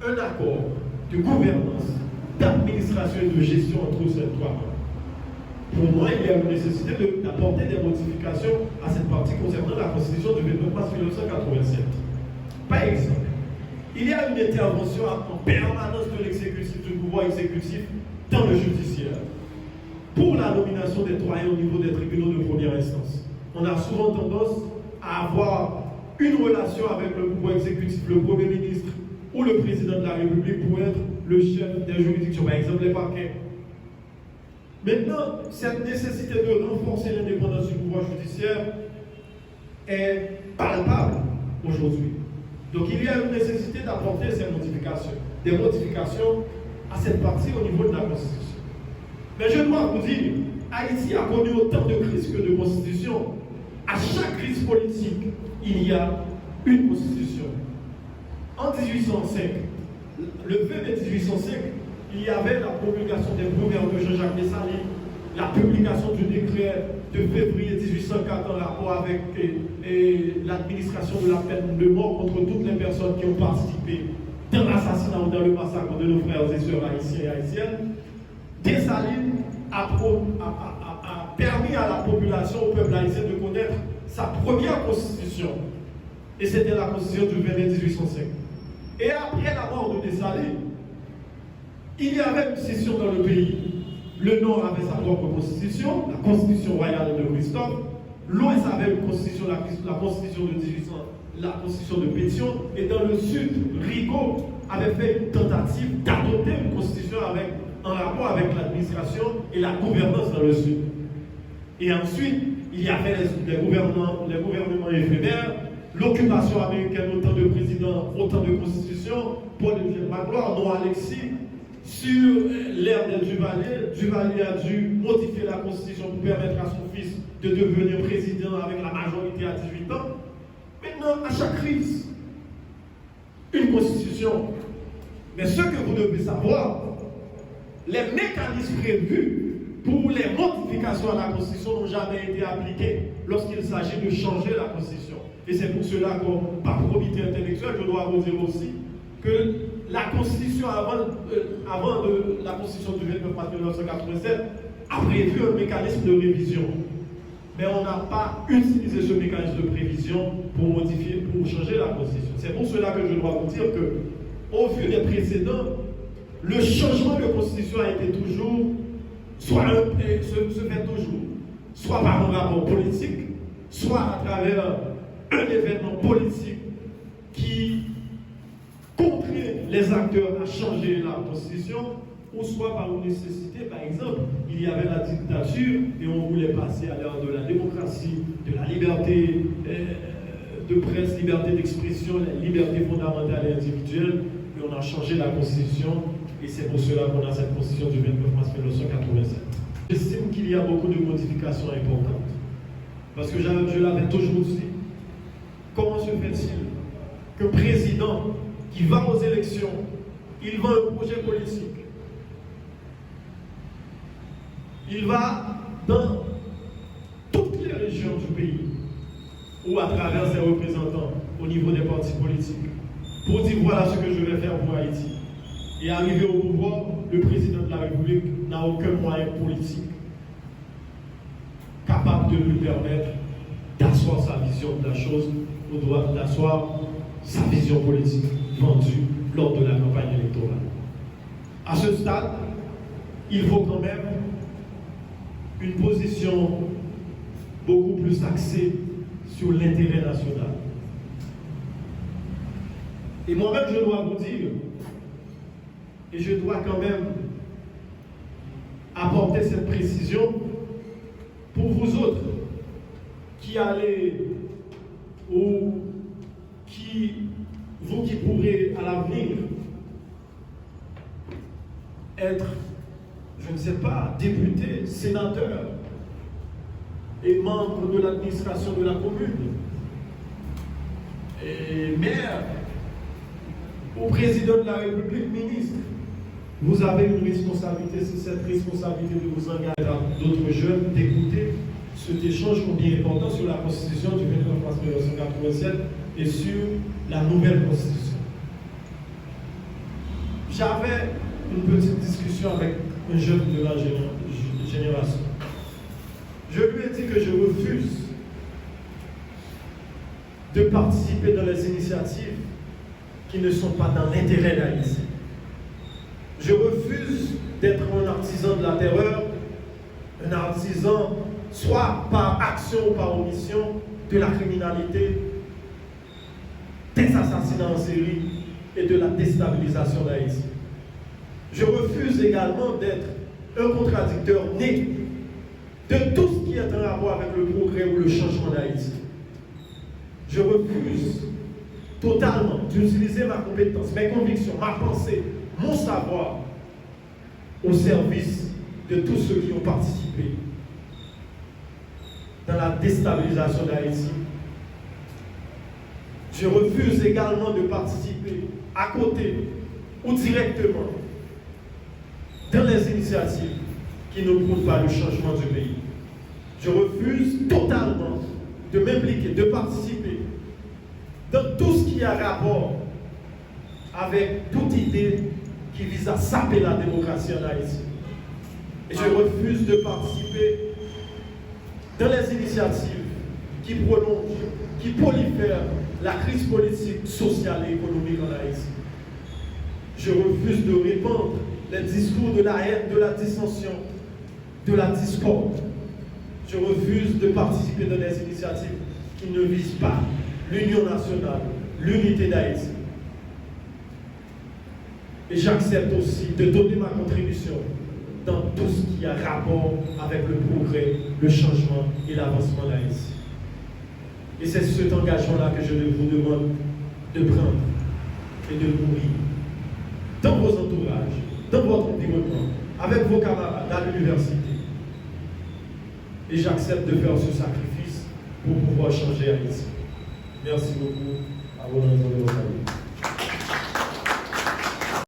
un accord de gouvernance, d'administration et de gestion entre ces trois membres. Pour moi, il y a une nécessité d'apporter des modifications à cette partie concernant la Constitution du 29 mars 1987. Par exemple, il y a une intervention en permanence de l'exécutif, du pouvoir exécutif dans le judiciaire pour la nomination des doyens au niveau des tribunaux de première instance. On a souvent tendance à avoir une relation avec le pouvoir exécutif, le Premier ministre ou le président de la République pour être le chef des juridictions, par exemple les parquets. Maintenant, cette nécessité de renforcer l'indépendance du pouvoir judiciaire est palpable aujourd'hui. Donc il y a une nécessité d'apporter ces modifications, des modifications à cette partie au niveau de la Constitution. Mais je dois vous dire, Haïti a connu autant de crises que de constitutions. À chaque crise politique, il y a une constitution. En 1805, le 20 mai 1805, il y avait la promulgation des gouverneurs de Jean-Jacques Dessalines, la publication du décret de février 1804 en rapport avec l'administration de la peine de mort contre toutes les personnes qui ont participé dans l'assassinat ou dans le massacre de nos frères et sœurs haïtiens et haïtiennes. Dessalines a permis à la population, au peuple haïtien de connaître sa première constitution. Et c'était la constitution du 20 mai 1805. Et après la mort de Dessalines, il y avait une scission dans le pays. Le Nord avait sa propre constitution, la constitution royale de Christophe. L'Ouest avait une constitution, la constitution de 1800, la constitution de Pétion. Et dans le Sud, Rigaud avait fait une tentative d'adopter une constitution en rapport avec l'administration et la gouvernance dans le Sud. Et ensuite, il y avait les gouvernements éphémères, l'occupation américaine, autant de présidents, autant de constitutions, Paul-Eugène Magloire, Noah Alexis. Sur l'ère de Duvalier a dû modifier la constitution pour permettre à son fils de devenir président avec la majorité à 18 ans. Maintenant, à chaque crise, une constitution. Mais ce que vous devez savoir, les mécanismes prévus pour les modifications à la constitution n'ont jamais été appliqués lorsqu'il s'agit de changer la constitution. Et c'est pour cela que, par probité intellectuelle, je dois vous dire aussi que la Constitution, avant de la Constitution du 29 mars 1987, a prévu un mécanisme de révision. Mais on n'a pas utilisé ce mécanisme de prévision pour modifier, pour changer la Constitution. C'est pour cela que je dois vous dire que, au vu des précédents, le changement de Constitution a été toujours, se fait toujours, soit par un rapport politique, soit à travers un événement politique qui contraint les acteurs à changer la Constitution, ou soit par une nécessité. Par exemple, il y avait la dictature et on voulait passer à l'ère de la démocratie, de la liberté de presse, liberté d'expression, la liberté fondamentale et individuelle, et on a changé la Constitution, et c'est pour cela qu'on a cette Constitution du 29 mars 1987. J'estime qu'il y a beaucoup de modifications importantes, parce que je l'avais toujours dit. Comment se fait-il qu'un président qui va aux élections, il vend un projet politique, il va dans toutes les régions du pays, ou à travers ses représentants au niveau des partis politiques, pour dire voilà ce que je vais faire pour Haïti. Et arrivé au pouvoir, le président de la République n'a aucun moyen politique capable de lui permettre d'asseoir sa vision de la chose, ou d'asseoir sa vision politique vendue lors de la campagne électorale. À ce stade, il faut quand même une position beaucoup plus axée sur l'intérêt national. Et moi-même, je dois vous dire, et je dois quand même apporter cette précision pour vous autres qui allez ou vous qui pourrez à l'avenir être, je ne sais pas, député, sénateur et membre de l'administration de la commune et maire ou président de la République, ministre. Vous avez une responsabilité, c'est cette responsabilité de vous engager à d'autres jeunes, d'écouter cet échange combien important sur la Constitution du 29 mars 1987 et sur la nouvelle Constitution. J'avais une petite discussion avec un jeune de la génération. Je lui ai dit que je refuse de participer dans les initiatives qui ne sont pas dans l'intérêt d'Haïti. Je refuse d'être un artisan de la terreur, un artisan soit par action ou par omission de la criminalité, des assassinats en série et de la déstabilisation d'Haïti. Je refuse également d'être un contradicteur né de tout ce qui est en rapport avec le progrès ou le changement d'Haïti. Je refuse totalement d'utiliser ma compétence, mes convictions, ma pensée, mon savoir au service de tous ceux qui ont participé dans la déstabilisation d'Haïti. Je refuse également de participer à côté ou directement dans les initiatives qui ne prouvent pas le changement du pays. Je refuse totalement de m'impliquer, de participer dans tout ce qui a rapport avec toute idée qui vise à saper la démocratie en Haïti. Et je refuse de participer dans les initiatives qui prolongent, qui prolifèrent la crise politique, sociale et économique en Haïti. Je refuse de répandre les discours de la haine, de la dissension, de la discorde. Je refuse de participer dans des initiatives qui ne visent pas l'union nationale, l'unité d'Haïti. Et j'accepte aussi de donner ma contribution dans tout ce qui a rapport avec le progrès, le changement et l'avancement d'Haïti. Et c'est cet engagement-là que je vous demande de prendre et de nourrir dans vos entourages, dans votre environnement, avec vos camarades à l'université. Et j'accepte de faire ce sacrifice pour pouvoir changer Haïti. Merci beaucoup. À vous dans